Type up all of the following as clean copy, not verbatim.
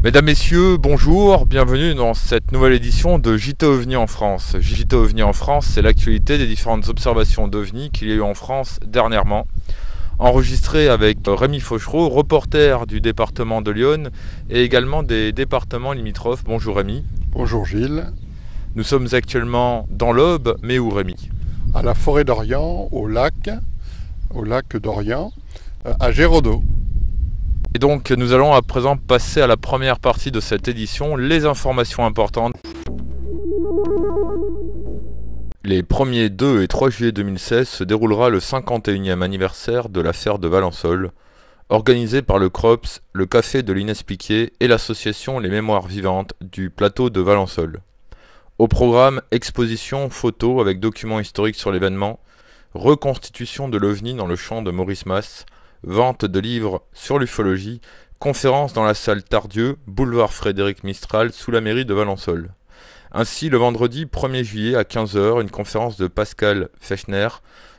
Mesdames, Messieurs, bonjour, bienvenue dans cette nouvelle édition de JT OVNI en France. JT OVNI en France, c'est l'actualité des différentes observations d'OVNI qu'il y a eu en France dernièrement. Enregistré avec Rémi Fauchereau, reporter du département de l'Yonne et également des départements limitrophes. Bonjour Rémi. Bonjour Gilles. Nous sommes actuellement dans l'Aube, mais où Rémi? À la forêt d'Orient, au lac d'Orient, à Géraudot. Et donc nous allons à présent passer à la première partie de cette édition, les informations importantes. Les 1er, 2 et 3 juillet 2016 se déroulera le 51e anniversaire de l'affaire de Valençol, organisé par le CROPS, le Café de l'Inexpliqué et l'association Les Mémoires Vivantes du plateau de Valençol. Au programme, exposition, photos avec documents historiques sur l'événement, reconstitution de l'OVNI dans le champ de Maurice Mas, vente de livres sur l'ufologie, conférence dans la salle Tardieu, boulevard Frédéric Mistral, sous la mairie de Valençol. Ainsi, le vendredi 1er juillet à 15 h, une conférence de Pascal Fechner,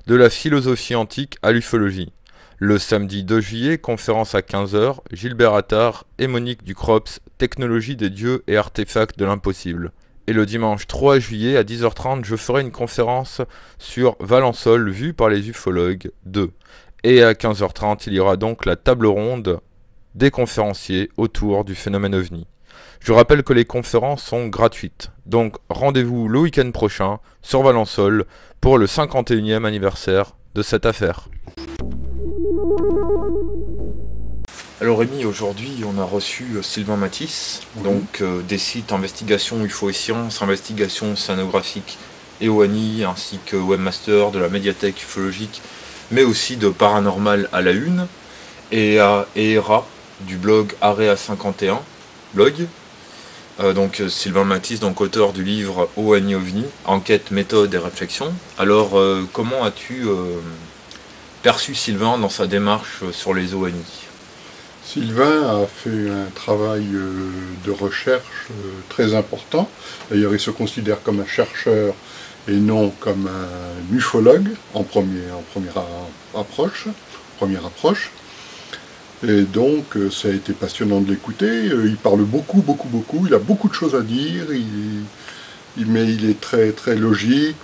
de la philosophie antique à l'ufologie. Le samedi 2 juillet, conférence à 15 h, Gilbert Attard et Monique Ducrops, technologie des dieux et artefacts de l'impossible. Et le dimanche 3 juillet à 10h30, je ferai une conférence sur Valençol vue par les ufologues 2. Et à 15h30, il y aura donc la table ronde des conférenciers autour du phénomène OVNI. Je rappelle que les conférences sont gratuites, donc rendez-vous le week-end prochain sur Valençol pour le 51e anniversaire de cette affaire. Alors Rémi, aujourd'hui on a reçu Sylvain Matisse, donc des sites Investigation UFO et Sciences, Investigation Océanographique et OANI, ainsi que Webmaster de la médiathèque ufologique, mais aussi de Paranormal à la Une, et ERA du blog Area 51 blog. Donc Sylvain Matisse, donc auteur du livre OANI OVNI, enquête, méthode et réflexion. Alors comment as-tu perçu Sylvain dans sa démarche sur les OANI? Sylvain a fait un travail de recherche très important. D'ailleurs, il se considère comme un chercheur et non comme un ufologue en première approche. Et donc, ça a été passionnant de l'écouter. Il parle beaucoup, il a beaucoup de choses à dire, mais il est très, très logique,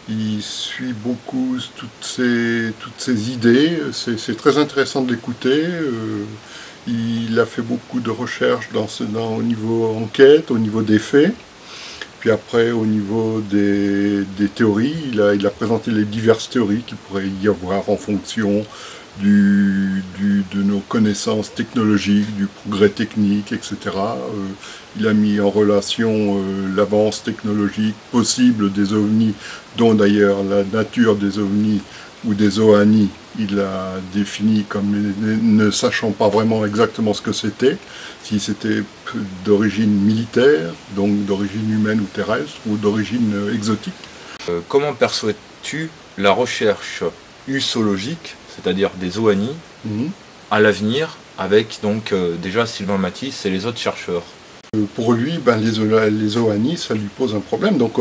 il suit beaucoup toutes ces idées. C'est très intéressant de l'écouter. Il a fait beaucoup de recherches au niveau enquête, au niveau des faits. Puis après, au niveau des théories, il a présenté les diverses théories qu'il pourrait y avoir en fonction de nos connaissances technologiques, du progrès technique, etc. Il a mis en relation l'avance technologique possible des OVNI, dont d'ailleurs la nature des OVNI ou des OANI, il a défini comme ne sachant pas vraiment exactement ce que c'était, si c'était d'origine militaire, donc d'origine humaine ou terrestre, ou d'origine exotique. Comment perçois-tu la recherche usologique, c'est-à-dire des OANI, à l'avenir, avec donc déjà Sylvain Matisse et les autres chercheurs? Pour lui, les OANI, ça lui pose un problème. Donc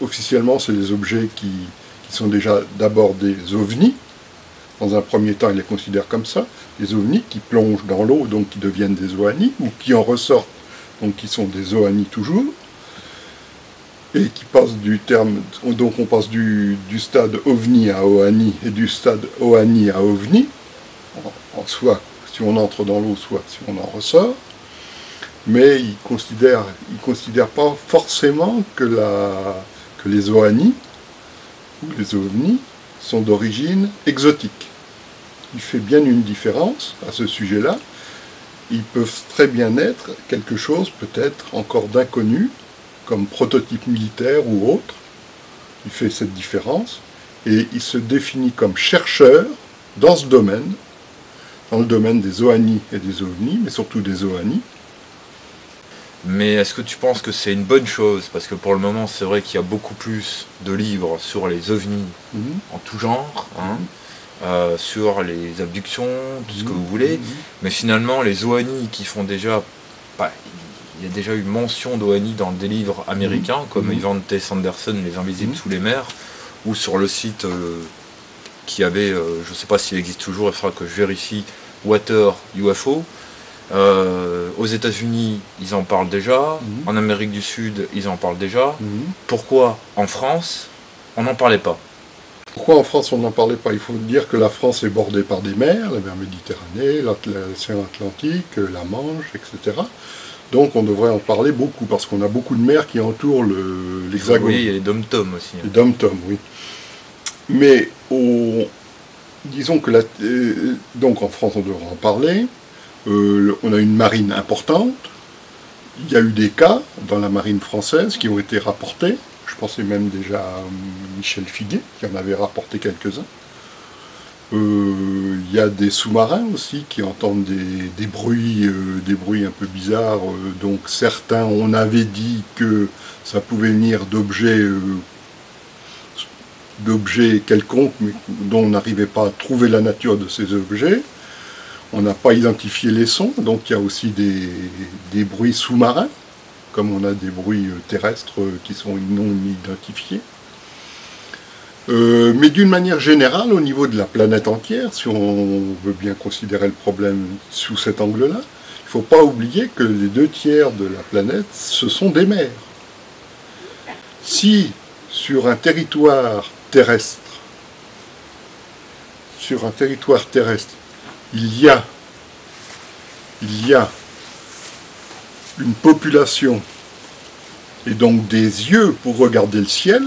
officiellement, c'est des objets qui sont déjà d'abord des OVNI. Dans un premier temps, il les considère comme ça. Des OVNI qui plongent dans l'eau, donc qui deviennent des OANI, ou qui en ressortent, donc qui sont des OANI toujours. Et qui passent donc on passe du stade OVNI à OANI et du stade OANI à OVNI, soit si on entre dans l'eau, soit si on en ressort. Mais il considère pas forcément que les OANI ou les OVNI sont d'origine exotique. Il fait bien une différence à ce sujet-là. Ils peuvent très bien être quelque chose peut-être encore d'inconnu, comme prototype militaire ou autre. Il fait cette différence et il se définit comme chercheur dans ce domaine, dans le domaine des OANI et des OVNI, mais surtout des OANI. Mais est-ce que tu penses que c'est une bonne chose? Parce que pour le moment, c'est vrai qu'il y a beaucoup plus de livres sur les OVNI en tout genre, sur les abductions, tout ce que vous voulez. Mais finalement, les OANI qui font déjà... il y a déjà eu mention d'OANI dans des livres américains, comme Ivan T. Sanderson, Les Invisibles sous les mers, ou sur le site qui avait, je ne sais pas s'il existe toujours, il faudra que je vérifie, Water UFO. Aux États-Unis, ils en parlent déjà. En Amérique du Sud, ils en parlent déjà. Pourquoi en France, on n'en parlait pas? Pourquoi en France on n'en parlait pas? Il faut dire que la France est bordée par des mers, la mer Méditerranée, l'océan Atlantique, la Manche, etc. Donc on devrait en parler beaucoup, parce qu'on a beaucoup de mers qui entourent l'Hexagone. Oui, il y a les dom-toms aussi. Les dom-toms, oui. Mais disons que donc en France on devrait en parler. On a une marine importante. Il y a eu des cas dans la marine française qui ont été rapportés. Je pensais même déjà à Michel Figuet, qui en avait rapporté quelques-uns. Il y a des sous-marins aussi qui entendent des bruits un peu bizarres. Donc certains, on avait dit que ça pouvait venir d'objets quelconques, mais dont on n'arrivait pas à trouver la nature de ces objets. On n'a pas identifié les sons, donc il y a aussi des bruits sous-marins, comme on a des bruits terrestres qui sont non identifiés. Mais d'une manière générale, au niveau de la planète entière, si on veut bien considérer le problème sous cet angle-là, il ne faut pas oublier que les 2/3 de la planète, ce sont des mers. Si sur un territoire terrestre, il y a une population et donc des yeux pour regarder le ciel,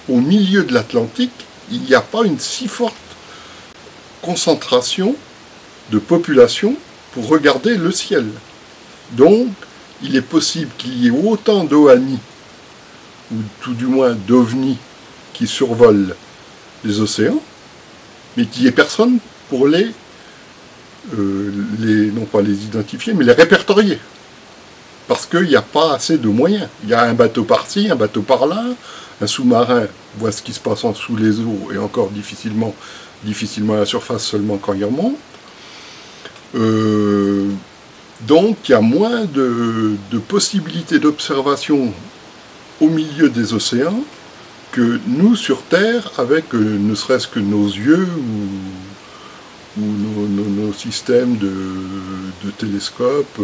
au milieu de l'Atlantique, il n'y a pas une si forte concentration de population pour regarder le ciel. Donc, il est possible qu'il y ait autant d'OANI, ou tout du moins d'OVNI, qui survolent les océans, mais qu'il n'y ait personne pour non pas les identifier, mais les répertorier. Parce qu'il n'y a pas assez de moyens. Il y a un bateau par-ci, un bateau par-là, un sous-marin voit ce qui se passe en sous les eaux, et encore difficilement à la surface seulement quand il remonte. Donc il y a moins de possibilités d'observation au milieu des océans que nous sur Terre, avec ne serait-ce que nos yeux ou nos systèmes de télescopes,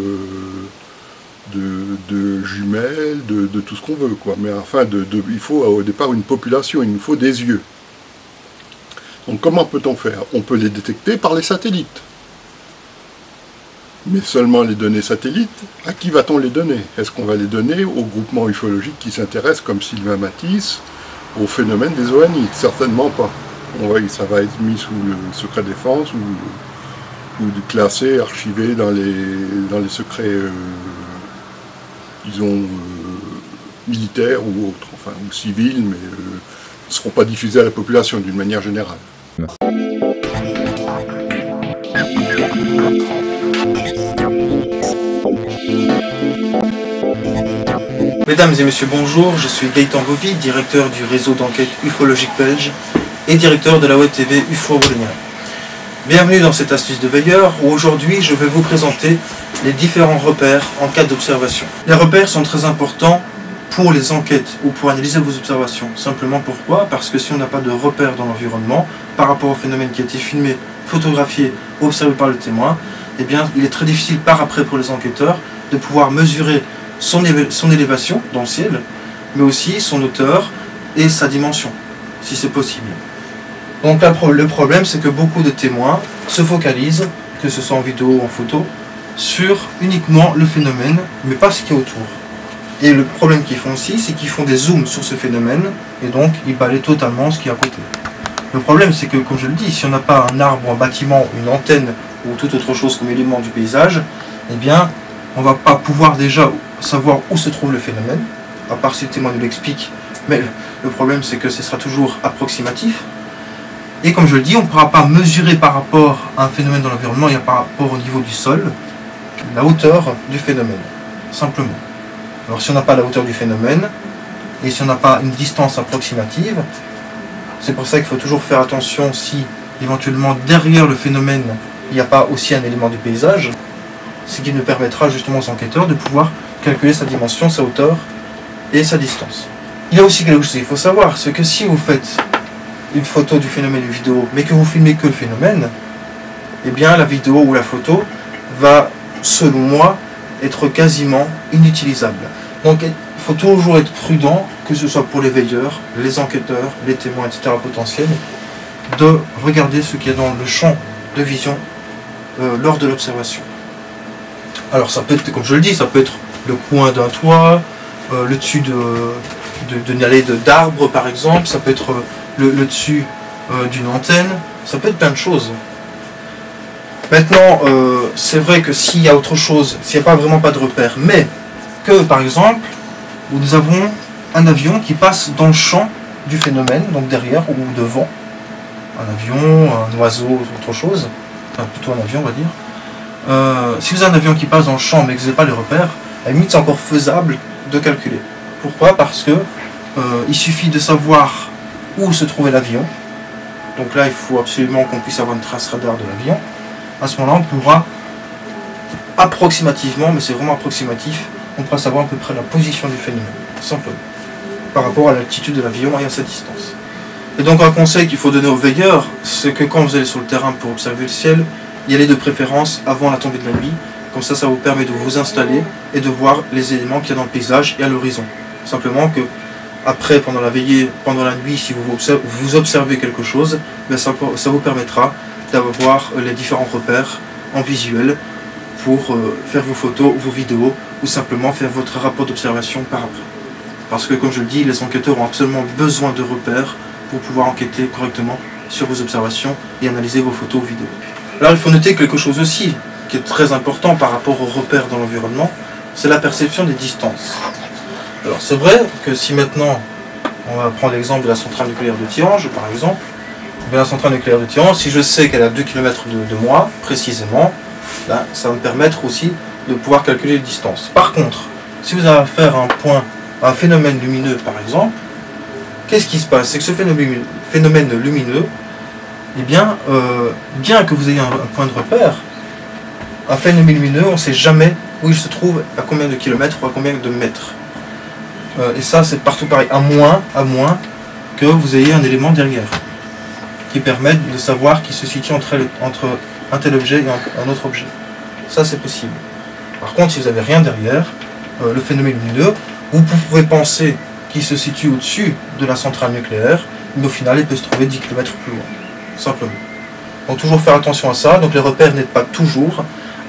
de jumelles, de tout ce qu'on veut, quoi. Mais enfin, il faut au départ une population, il nous faut des yeux. Donc comment peut-on faire? On peut les détecter par les satellites. Mais seulement les données satellites, à qui va-t-on les donner? Est-ce qu'on va les donner aux groupements ufologiques qui s'intéressent, comme Sylvain Matisse, au phénomène des OANI? Certainement pas. Ça va être mis sous le secret défense ou classé, archivé dans les secrets, disons, militaires ou autres, enfin, ou civils, mais ne seront pas diffusés à la population d'une manière générale. Mesdames et messieurs, bonjour, je suis Gaëtan Bovy, directeur du réseau d'enquête ufologique belge et directeur de la web TV UFO Wallonia. Bienvenue dans cette astuce de veilleur où aujourd'hui je vais vous présenter les différents repères en cas d'observation. Les repères sont très importants pour les enquêtes ou pour analyser vos observations. Simplement pourquoi? Parce que si on n'a pas de repères dans l'environnement par rapport au phénomène qui a été filmé, photographié, observé par le témoin, eh bien il est très difficile par après pour les enquêteurs de pouvoir mesurer son élévation dans le ciel, mais aussi son hauteur et sa dimension, si c'est possible. Donc là, le problème, c'est que beaucoup de témoins se focalisent, que ce soit en vidéo ou en photo, sur uniquement le phénomène, mais pas ce qui est autour. Et le problème qu'ils font aussi, c'est qu'ils font des zooms sur ce phénomène, et donc ils balayent totalement ce qui est à côté. Le problème, c'est que, comme je le dis, si on n'a pas un arbre, un bâtiment, une antenne, ou toute autre chose comme élément du paysage, eh bien, on ne va pas pouvoir déjà savoir où se trouve le phénomène, à part si le témoin nous l'explique, mais le problème, c'est que ce sera toujours approximatif. Et comme je le dis, on ne pourra pas mesurer par rapport à un phénomène dans l'environnement et par rapport au niveau du sol, la hauteur du phénomène, simplement. Alors si on n'a pas la hauteur du phénomène, et si on n'a pas une distance approximative, c'est pour ça qu'il faut toujours faire attention si éventuellement derrière le phénomène, il n'y a pas aussi un élément du paysage, ce qui nous permettra justement aux enquêteurs de pouvoir calculer sa dimension, sa hauteur et sa distance. Il y a aussi quelque chose qu'il faut savoir, c'est que si vous faites une photo du phénomène, une vidéo, mais que vous filmez que le phénomène, eh bien la vidéo ou la photo va selon moi, être quasiment inutilisables. Donc il faut toujours être prudent, que ce soit pour les veilleurs, les enquêteurs, les témoins, etc. potentiels, de regarder ce qu'il y a dans le champ de vision lors de l'observation. Alors ça peut être, comme je le dis, ça peut être le coin d'un toit, le dessus d'une allée d'arbres par exemple, ça peut être le dessus d'une antenne, ça peut être plein de choses. Maintenant, c'est vrai que s'il y a autre chose, s'il n'y a vraiment pas de repère, mais que par exemple, nous avons un avion qui passe dans le champ du phénomène, donc derrière ou devant, un avion, un oiseau, autre chose, enfin plutôt un avion on va dire. Si vous avez un avion qui passe dans le champ mais que vous n'avez pas les repères, à la limite c'est encore faisable de calculer. Pourquoi? Parce que il suffit de savoir où se trouvait l'avion. Donc là il faut absolument qu'on puisse avoir une trace radar de l'avion. À ce moment-là on pourra approximativement, mais c'est vraiment approximatif, on pourra savoir à peu près la position du phénomène, simplement, par rapport à l'altitude de l'avion et à sa distance. Et donc un conseil qu'il faut donner aux veilleurs, c'est que quand vous allez sur le terrain pour observer le ciel, y aller de préférence avant la tombée de la nuit, comme ça vous permet de vous installer et de voir les éléments qu'il y a dans le paysage et à l'horizon. Simplement que après, pendant la veillée, pendant la nuit, si vous observez quelque chose, ben ça vous permettra d'avoir les différents repères en visuel pour faire vos photos, vos vidéos, ou simplement faire votre rapport d'observation par après. Parce que comme je le dis, les enquêteurs ont absolument besoin de repères pour pouvoir enquêter correctement sur vos observations et analyser vos photos ou vidéos. Alors il faut noter quelque chose aussi qui est très important par rapport aux repères dans l'environnement, c'est la perception des distances. Alors c'est vrai que si maintenant, on va prendre l'exemple de la centrale nucléaire de Tihange par exemple, la centrale nucléaire de Tihange, si je sais qu'elle est à 2 km de moi, précisément, là, ça va me permettre aussi de pouvoir calculer les distances. Par contre, si vous avez affaire à un phénomène lumineux par exemple, qu'est-ce qui se passe? C'est que ce phénomène lumineux, eh bien, bien que vous ayez un point de repère, un phénomène lumineux, on ne sait jamais où il se trouve, à combien de kilomètres ou à combien de mètres. Et ça, c'est partout pareil, à moins que vous ayez un élément derrière, qui permette de savoir qui se situe entre un tel objet et un autre objet. Ça, c'est possible. Par contre, si vous n'avez rien derrière, le phénomène lumineux, vous pouvez penser qu'il se situe au-dessus de la centrale nucléaire, mais au final, il peut se trouver 10 km plus loin, simplement. Donc toujours faire attention à ça. Donc les repères n'aident pas toujours,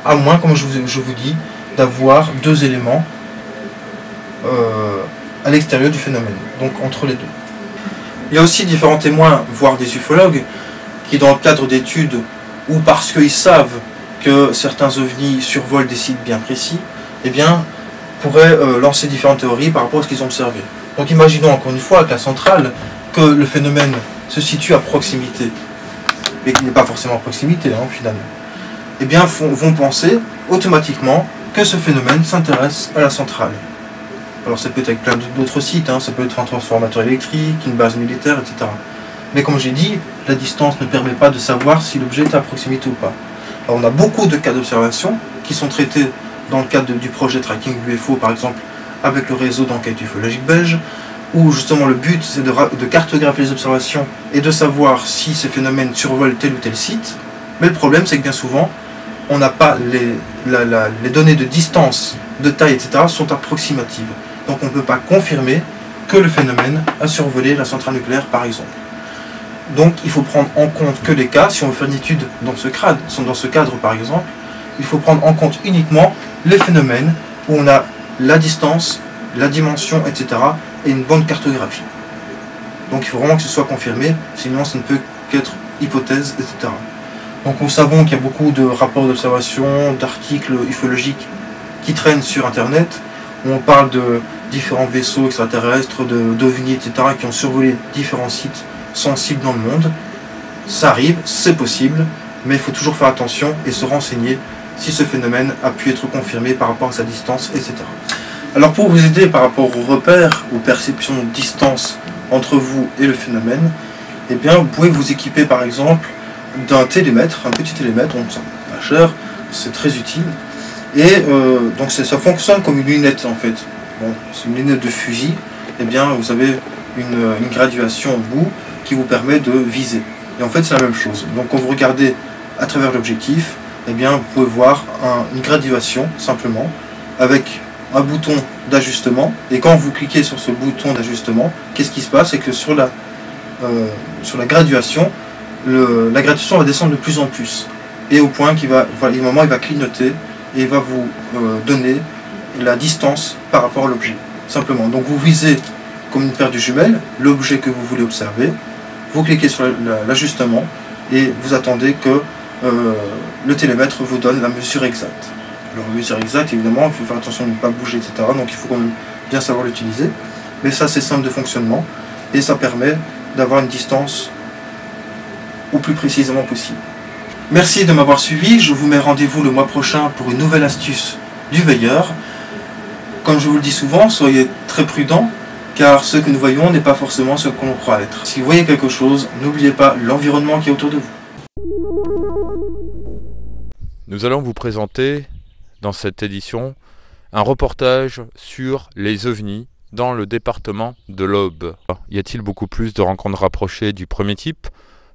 à moins, comme je vous dis, d'avoir deux éléments à l'extérieur du phénomène, donc entre les deux. Il y a aussi différents témoins, voire des ufologues, qui dans le cadre d'études, ou parce qu'ils savent que certains ovnis survolent des sites bien précis, eh bien, pourraient lancer différentes théories par rapport à ce qu'ils ont observé. Donc imaginons encore une fois avec la centrale que le phénomène se situe à proximité, mais qui n'est pas forcément à proximité, finalement. Eh bien, vont penser automatiquement que ce phénomène s'intéresse à la centrale. Alors ça peut être avec plein d'autres sites, ça peut être un transformateur électrique, une base militaire, etc. Mais comme j'ai dit, la distance ne permet pas de savoir si l'objet est à proximité ou pas. Alors on a beaucoup de cas d'observation qui sont traités dans le cadre du projet Tracking UFO, par exemple, avec le réseau d'enquête ufologique belge, où justement le but c'est de cartographier les observations et de savoir si ces phénomènes survolent tel ou tel site. Mais le problème c'est que bien souvent, on n'a pas les données de distance, de taille, etc. sont approximatives. Donc on ne peut pas confirmer que le phénomène a survolé la centrale nucléaire par exemple. Donc il faut prendre en compte que les cas, si on veut faire une étude dans ce cadre par exemple, il faut prendre en compte uniquement les phénomènes où on a la distance, la dimension, etc. et une bonne cartographie. Donc il faut vraiment que ce soit confirmé, sinon ça ne peut qu'être hypothèse, etc. Donc nous savons qu'il y a beaucoup de rapports d'observation, d'articles ufologiques qui traînent sur Internet, où on parle de différents vaisseaux extraterrestres, d'ovnis, etc., qui ont survolé différents sites sensibles dans le monde. Ça arrive, c'est possible, mais il faut toujours faire attention et se renseigner si ce phénomène a pu être confirmé par rapport à sa distance, etc. Alors pour vous aider par rapport aux repères, aux perceptions de distance entre vous et le phénomène, eh bien vous pouvez vous équiper par exemple d'un télémètre, un petit télémètre, donc ça coûte pas cher, c'est très utile. Et donc ça fonctionne comme une lunette en fait. Bon, c'est une lunette de fusil, et bien vous avez une graduation au bout qui vous permet de viser. Et en fait c'est la même chose. Donc quand vous regardez à travers l'objectif, eh bien, vous pouvez voir une graduation simplement avec un bouton d'ajustement. Et quand vous cliquez sur ce bouton d'ajustement, qu'est-ce qui se passe? C'est que sur la graduation, la graduation va descendre de plus en plus. Et au point qu'il va, il va clignoter et va vous donner la distance par rapport à l'objet. Simplement. Donc vous visez comme une paire de jumelles l'objet que vous voulez observer. Vous cliquez sur l'ajustement et vous attendez que le télémètre vous donne la mesure exacte. Alors la mesure exacte, évidemment, il faut faire attention de ne pas bouger, etc. Donc il faut quand même bien savoir l'utiliser. Mais ça, c'est simple de fonctionnement et ça permet d'avoir une distance au plus précisément possible. Merci de m'avoir suivi. Je vous mets rendez-vous le mois prochain pour une nouvelle astuce du veilleur. Comme je vous le dis souvent, soyez très prudents, car ce que nous voyons n'est pas forcément ce qu'on croit être. Si vous voyez quelque chose, n'oubliez pas l'environnement qui est autour de vous. Nous allons vous présenter, dans cette édition, un reportage sur les ovnis dans le département de l'Aube. Y a-t-il beaucoup plus de rencontres rapprochées du premier type,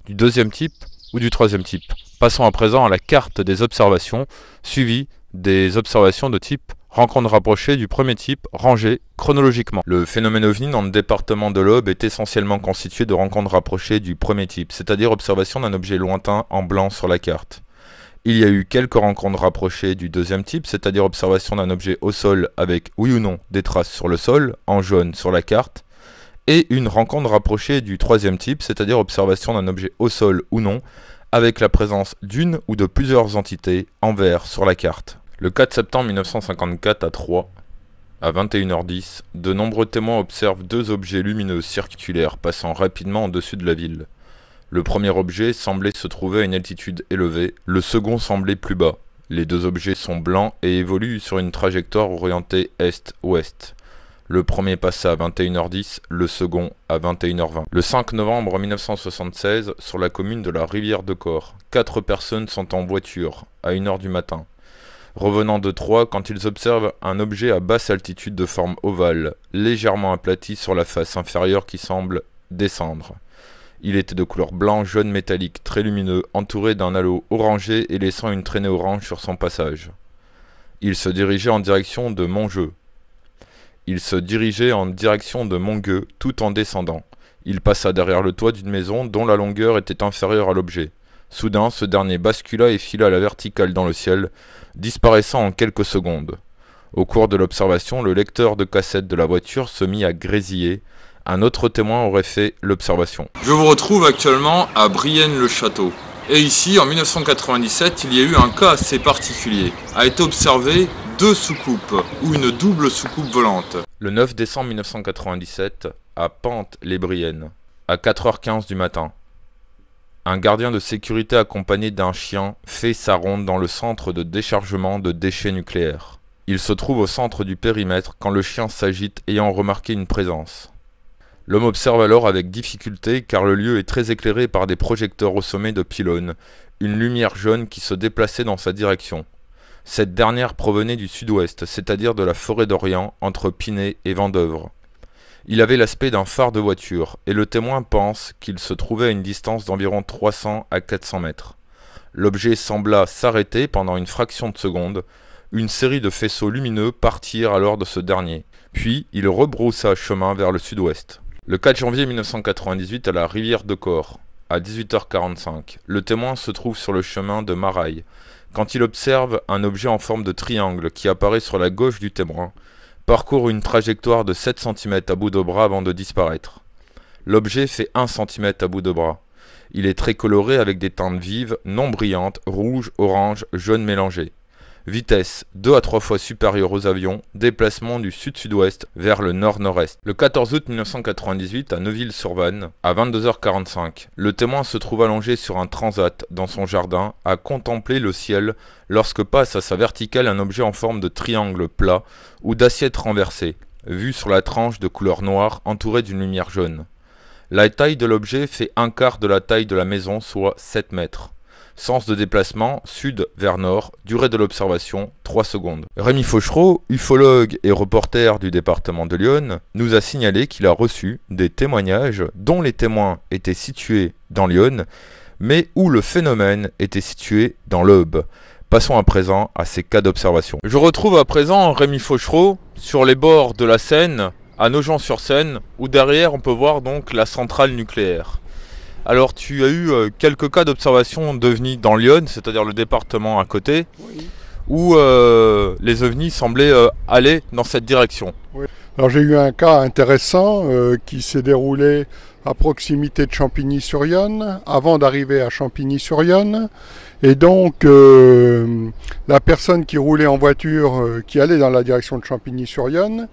du deuxième type ou du troisième type? Passons à présent à la carte des observations, suivie des observations de type rencontres rapprochées du premier type, rangées chronologiquement. Le phénomène ovni dans le département de l'Aube est essentiellement constitué de rencontres rapprochées du premier type, c'est-à-dire observation d'un objet lointain en blanc sur la carte. Il y a eu quelques rencontres rapprochées du deuxième type, c'est-à-dire observation d'un objet au sol avec oui ou non des traces sur le sol, en jaune sur la carte, et une rencontre rapprochée du troisième type, c'est-à-dire observation d'un objet au sol ou non, avec la présence d'une ou de plusieurs entités en vert sur la carte. Le 4 septembre 1954 à Troyes, à 21h10, de nombreux témoins observent deux objets lumineux circulaires passant rapidement au-dessus de la ville. Le premier objet semblait se trouver à une altitude élevée, le second semblait plus bas. Les deux objets sont blancs et évoluent sur une trajectoire orientée est-ouest. Le premier passa à 21h10, le second à 21h20. Le 5 novembre 1976, sur la commune de la Rivière-de-Corps, 4 personnes sont en voiture, à 1h du matin, revenant de Troyes quand ils observent un objet à basse altitude de forme ovale, légèrement aplati sur la face inférieure qui semble descendre. Il était de couleur blanc jaune métallique, très lumineux, entouré d'un halo orangé et laissant une traînée orange sur son passage. Il se dirigeait en direction de Montgueux. Tout en descendant. Il passa derrière le toit d'une maison dont la longueur était inférieure à l'objet. Soudain, ce dernier bascula et fila à la verticale dans le ciel, disparaissant en quelques secondes. Au cours de l'observation, le lecteur de cassette de la voiture se mit à grésiller. Un autre témoin aurait fait l'observation. Je vous retrouve actuellement à Brienne-le-Château. Et ici, en 1997, il y a eu un cas assez particulier. A été observé deux soucoupes, ou une double soucoupe volante. Le 9 décembre 1997, à Pente-les-Briennes, à 4h15 du matin. Un gardien de sécurité accompagné d'un chien fait sa ronde dans le centre de déchargement de déchets nucléaires. Il se trouve au centre du périmètre quand le chien s'agite ayant remarqué une présence. L'homme observe alors avec difficulté car le lieu est très éclairé par des projecteurs au sommet de pylônes, une lumière jaune qui se déplaçait dans sa direction. Cette dernière provenait du sud-ouest, c'est-à-dire de la forêt d'Orient, entre Pinay et Vendeuvre. Il avait l'aspect d'un phare de voiture, et le témoin pense qu'il se trouvait à une distance d'environ 300 à 400 mètres. L'objet sembla s'arrêter pendant une fraction de seconde. Une série de faisceaux lumineux partirent alors de ce dernier. Puis, il rebroussa chemin vers le sud-ouest. Le 4 janvier 1998, à la Rivière-de-Corps, à 18h45, le témoin se trouve sur le chemin de Maraille, quand il observe un objet en forme de triangle qui apparaît sur la gauche du témoin, parcourt une trajectoire de 7 cm à bout de bras avant de disparaître. L'objet fait 1 cm à bout de bras. Il est très coloré avec des teintes vives, non brillantes, rouge, orange, jaune mélangé. Vitesse 2 à 3 fois supérieure aux avions, déplacement du sud-sud-ouest vers le nord-nord-est. Le 14 août 1998, à Neuville-sur-Vanne, à 22h45, le témoin se trouve allongé sur un transat dans son jardin, à contempler le ciel lorsque passe à sa verticale un objet en forme de triangle plat ou d'assiette renversée, vu sur la tranche de couleur noire entourée d'une lumière jaune. La taille de l'objet fait un quart de la taille de la maison, soit 7 mètres. Sens de déplacement, sud vers nord, durée de l'observation, 3 secondes. Rémi Fauchereau, ufologue et reporter du département de l'Yonne, nous a signalé qu'il a reçu des témoignages dont les témoins étaient situés dans l'Yonne, mais où le phénomène était situé dans l'Aube. Passons à présent à ces cas d'observation. Je retrouve à présent Rémi Fauchereau sur les bords de la Seine, à Nogent-sur-Seine, où derrière on peut voir donc la centrale nucléaire. Alors tu as eu quelques cas d'observation d'OVNI dans l'Yonne, c'est-à-dire le département à côté, Oui. où les ovnis semblaient aller dans cette direction. Oui. Alors j'ai eu un cas intéressant qui s'est déroulé à proximité de Champigny-sur-Yonne, avant d'arriver à Champigny-sur-Yonne. Et donc la personne qui roulait en voiture, qui allait dans la direction de Champigny-sur-Yonne,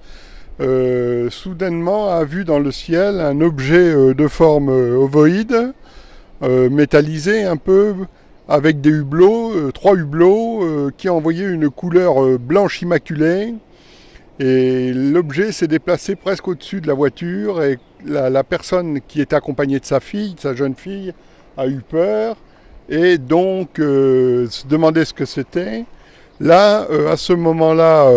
soudainement a vu dans le ciel un objet de forme ovoïde, métallisé un peu, avec des hublots, 3 hublots, qui envoyaient une couleur blanche immaculée. Et l'objet s'est déplacé presque au-dessus de la voiture et la personne qui était accompagnée de sa fille, de sa jeune fille, a eu peur et donc se demandait ce que c'était. Là, à ce moment-là,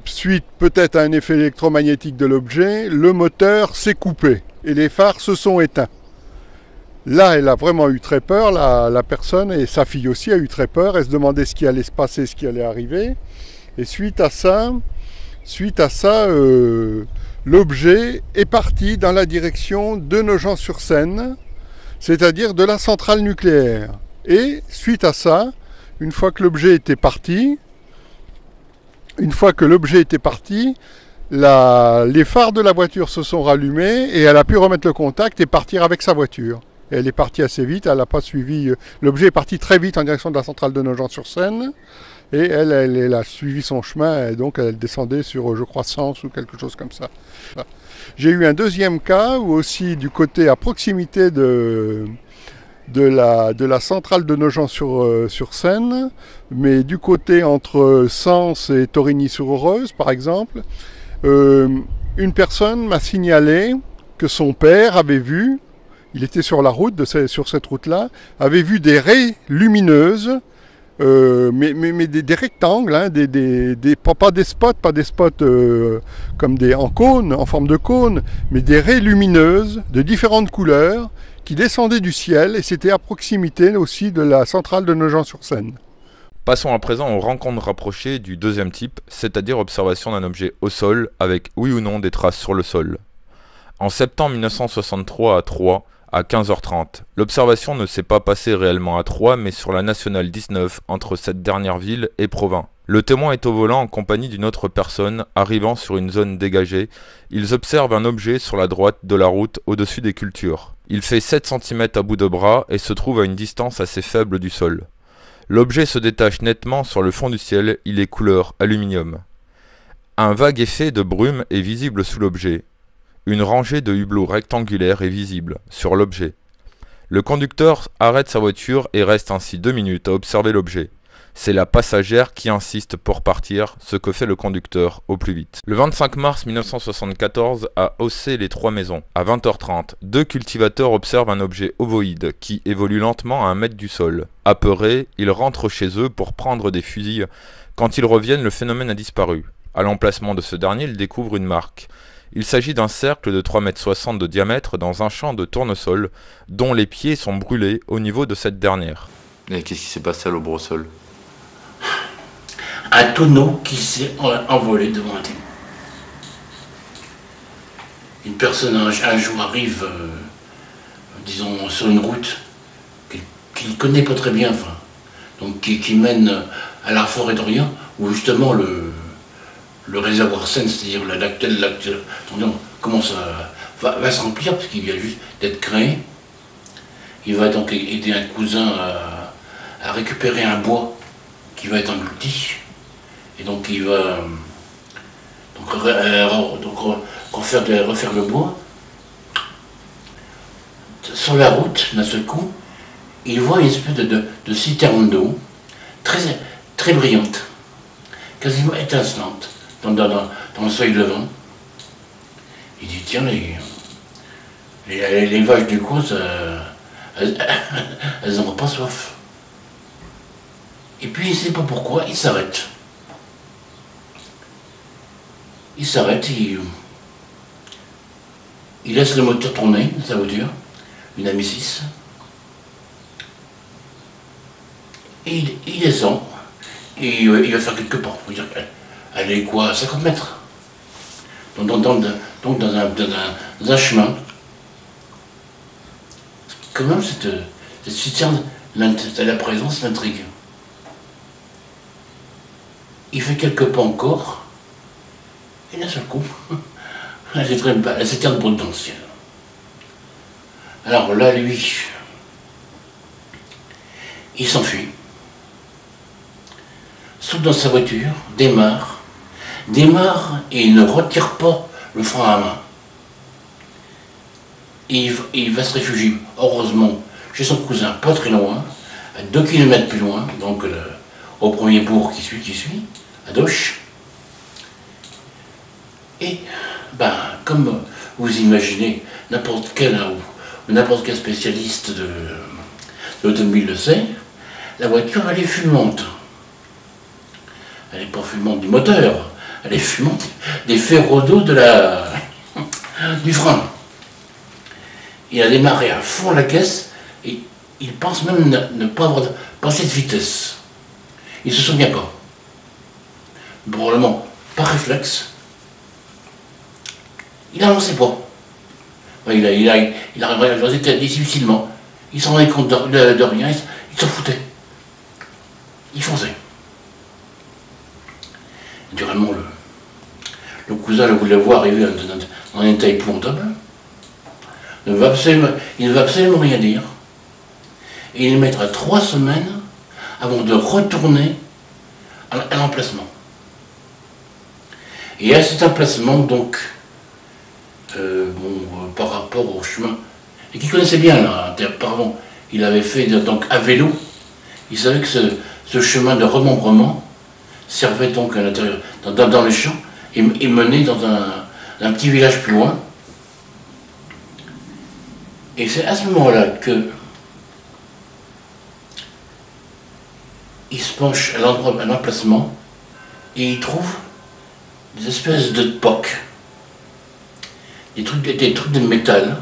suite peut-être à un effet électromagnétique de l'objet, le moteur s'est coupé et les phares se sont éteints. Là, elle a vraiment eu très peur, la personne, et sa fille aussi a eu très peur. Elle se demandait ce qui allait se passer, ce qui allait arriver. Et suite à ça, l'objet est parti dans la direction de Nogent-sur-Seine, c'est-à-dire de la centrale nucléaire. Et suite à ça, une fois que l'objet était parti, les phares de la voiture se sont rallumés et elle a pu remettre le contact et partir avec sa voiture. Et elle est partie assez vite, elle n'a pas suivi. L'objet est parti très vite en direction de la centrale de Nogent-sur-Seine. Et elle a suivi son chemin, et donc elle descendait sur, je crois, Sens ou quelque chose comme ça. J'ai eu un deuxième cas, où aussi du côté à proximité de la centrale de Nogent-sur-Seine, mais du côté entre Sens et Torigny-sur-Oreuze, par exemple, une personne m'a signalé que son père avait vu, il était sur la route, sur cette route-là, avait vu des raies lumineuses, mais des rectangles, hein, pas des spots comme en cône, en forme de cône, mais des raies lumineuses de différentes couleurs qui descendaient du ciel et c'était à proximité aussi de la centrale de Nogent-sur-Seine. Passons à présent aux rencontres rapprochées du deuxième type, c'est-à-dire observation d'un objet au sol avec oui ou non des traces sur le sol. En septembre 1963 à Troyes, à 15h30. L'observation ne s'est pas passée réellement à Troyes, mais sur la nationale 19, entre cette dernière ville et Provins. Le témoin est au volant en compagnie d'une autre personne, arrivant sur une zone dégagée. Ils observent un objet sur la droite de la route au-dessus des cultures. Il fait 7 cm à bout de bras et se trouve à une distance assez faible du sol. L'objet se détache nettement sur le fond du ciel, il est couleur aluminium. Un vague effet de brume est visible sous l'objet. Une rangée de hublots rectangulaires est visible sur l'objet. Le conducteur arrête sa voiture et reste ainsi 2 minutes à observer l'objet. C'est la passagère qui insiste pour partir, ce que fait le conducteur au plus vite. Le 25 mars 1974, à Haussay-les-Trois-Maisons, à 20h30, 2 cultivateurs observent un objet ovoïde qui évolue lentement à 1 mètre du sol. Apeurés, ils rentrent chez eux pour prendre des fusils. Quand ils reviennent, le phénomène a disparu. À l'emplacement de ce dernier, ils découvrent une marque. Il s'agit d'un cercle de 3,60 m de diamètre dans un champ de tournesol, dont les pieds sont brûlés au niveau de cette dernière. Et qu'est-ce qui s'est passé à l'Aubressol ? Un tonneau qui s'est envolé devant un témoin. Une personne un jour arrive, disons, sur une route qu'il ne connaît pas très bien, enfin, donc qui mène à la forêt d'Orient, où justement le réservoir Seine, c'est-à-dire l'actuel commence va se remplir, parce qu'il vient juste d'être créé. Il va donc aider un cousin à récupérer un bois qui va être englouti. Et donc il va refaire le bois. Sur la route, d'un seul coup, il voit une espèce de citerne d'eau très, très brillante, quasiment étincelante dans le soleil levant. Il dit tiens, les vaches du coin, elles n'auront pas soif. Et puis il ne sait pas pourquoi, il s'arrête. Il s'arrête, il laisse le moteur tourner de sa voiture, une Ami 6. Et il descend, et il va faire quelques pas. Faut dire qu'elle est quoi, 50 mètres. Donc dans un chemin. Quand même, cette citerne, la présence m'intrigue. Il fait quelques pas encore, et d'un seul coup, la citerne brûle dans le ciel. Alors là, lui, il s'enfuit, saute dans sa voiture, démarre, et il ne retire pas le frein à main. Il va se réfugier, heureusement, chez son cousin, pas très loin, à 2 km plus loin, donc au premier bourg qui suit, à Doch. Et, ben, comme vous imaginez, n'importe quel spécialiste de l'automobile le sait, la voiture, elle est fumante. Elle n'est pas fumante du moteur, elle est fumante des ferros d'eau du frein. Il a démarré à fond la caisse et il pense même ne pas avoir passé de vitesse. Il ne se souvient pas. Probablement par réflexe. Il n'avançait pas. Il arrivait à avancer difficilement. Il s'en rendait compte de rien, il s'en foutait. Il fonçait. Naturellement, le cousin le voulait voir arriver dans un état épouvantable. Il ne veut absolument rien dire. Et il mettra 3 semaines avant de retourner à l'emplacement. Et à cet emplacement, donc, par rapport au chemin, et qu'il connaissait bien, là, auparavant, il avait fait donc à vélo, il savait que ce chemin de remembrement servait donc à l'intérieur, dans les champs, et menait dans un petit village plus loin. Et c'est à ce moment-là que il se penche à l'emplacement et il trouve des espèces de pocs, des trucs de métal,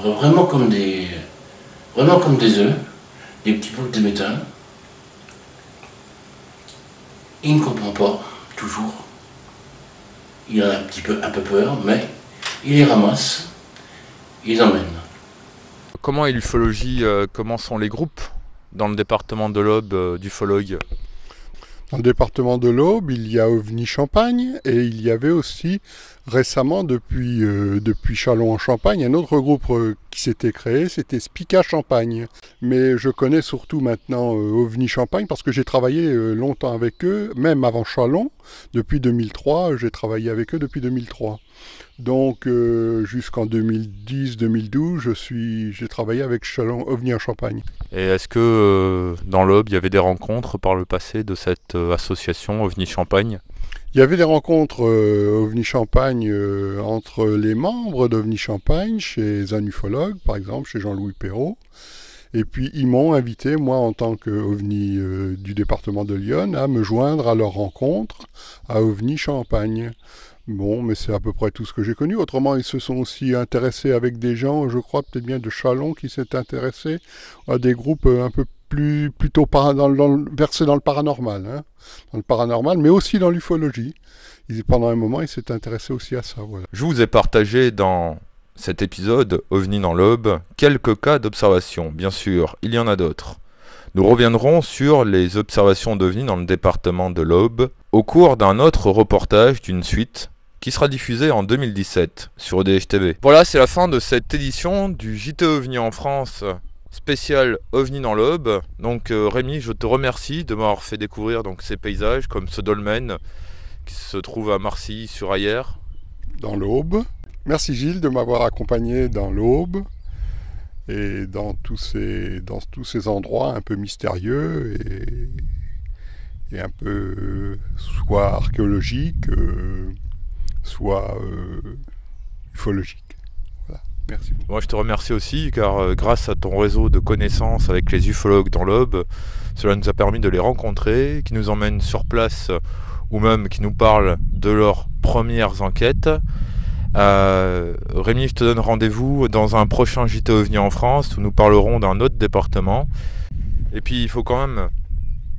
vraiment comme des œufs, des petits pocs de métal. Il ne comprend pas, toujours. Il a un peu peur, mais il les ramasse, il les emmène. Comment est l'ufologie, comment sont les groupes dans le département de l'Aube d'ufologues? Dans le département de l'Aube, il y a OVNI Champagne et il y avait aussi récemment, depuis Châlons-en-Champagne, un autre groupe qui s'était créé, c'était Spica Champagne. Mais je connais surtout maintenant OVNI Champagne parce que j'ai travaillé longtemps avec eux, même avant Châlons, depuis 2003, j'ai travaillé avec eux depuis 2003. Donc jusqu'en 2010-2012, j'ai travaillé avec Châlons OVNI en Champagne. Et est-ce que dans l'Aube, il y avait des rencontres par le passé de cette association OVNI Champagne? Il y avait des rencontres OVNI Champagne entre les membres d'OVNI Champagne, chez un ufologue, par exemple, chez Jean-Louis Perrault. Et puis ils m'ont invité, moi en tant qu'OVNI du département de l'Yonne, à me joindre à leur rencontre à OVNI Champagne. Bon, mais c'est à peu près tout ce que j'ai connu. Autrement, ils se sont aussi intéressés avec des gens, je crois peut-être bien de Châlons, qui s'étaient intéressés à des groupes un peu plutôt versés dans le paranormal. Hein, dans le paranormal, mais aussi dans l'ufologie. Pendant un moment, ils s'étaient intéressés aussi à ça. Voilà. Je vous ai partagé dans cet épisode OVNI dans l'Aube quelques cas d'observation. Bien sûr, il y en a d'autres. Nous reviendrons sur les observations d'OVNI dans le département de l'Aube au cours d'un autre reportage d'une suite qui sera diffusé en 2017 sur EDH TV. Voilà, c'est la fin de cette édition du JT OVNI en France spécial OVNI dans l'Aube. Donc Rémi, je te remercie de m'avoir fait découvrir donc, ces paysages comme ce dolmen qui se trouve à Marcilly-sur-Ayer. Dans l'Aube. Merci Gilles de m'avoir accompagné dans l'Aube et dans tous ces endroits un peu mystérieux et un peu soit archéologiques, soit ufologiques. Voilà. Merci. Moi je te remercie aussi car grâce à ton réseau de connaissances avec les ufologues dans l'Aube, cela nous a permis de les rencontrer, qui nous emmènent sur place ou même qui nous parlent de leurs premières enquêtes. Rémi, je te donne rendez-vous dans un prochain JT OVNI en France où nous parlerons d'un autre département. Et puis il faut quand même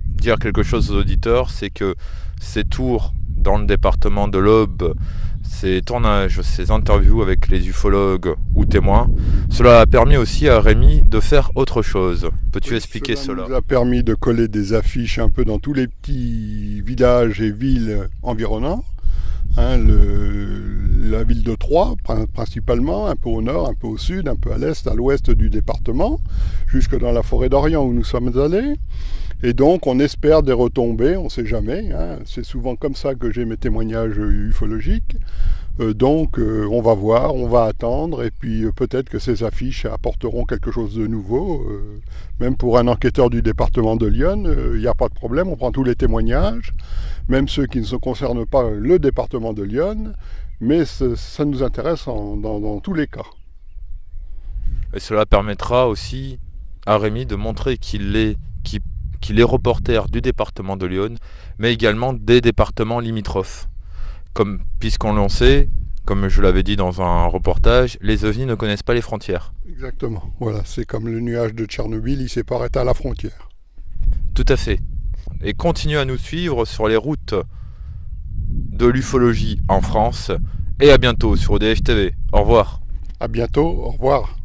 dire quelque chose aux auditeurs, c'est que ces tours dans le département de l'Aube, ces tournages, ces interviews avec les ufologues ou témoins, cela a permis aussi à Rémi de faire autre chose. Peux-tu expliquer cela? Ça nous a permis de coller des affiches un peu dans tous les petits villages et villes environnants. La ville de Troyes, principalement, un peu au nord, un peu au sud, un peu à l'est, à l'ouest du département, jusque dans la forêt d'Orient où nous sommes allés. Et donc on espère des retombées, on ne sait jamais, c'est souvent comme ça que j'ai mes témoignages ufologiques. On va voir, on va attendre, et puis peut-être que ces affiches apporteront quelque chose de nouveau. Même pour un enquêteur du département de l'Yonne, il n'y a pas de problème, on prend tous les témoignages, même ceux qui ne se concernent pas le département de l'Yonne, mais ça nous intéresse dans tous les cas. Et cela permettra aussi à Rémi de montrer qu'il est reporter du département de l'Yonne, mais également des départements limitrophes. Puisqu'on le sait, comme je l'avais dit dans un reportage, les ovnis ne connaissent pas les frontières. Exactement, voilà, c'est comme le nuage de Tchernobyl, il s'est pas arrêté à la frontière. Tout à fait. Et continuez à nous suivre sur les routes de l'ufologie en France, et à bientôt sur ODH TV. Au revoir. À bientôt, au revoir.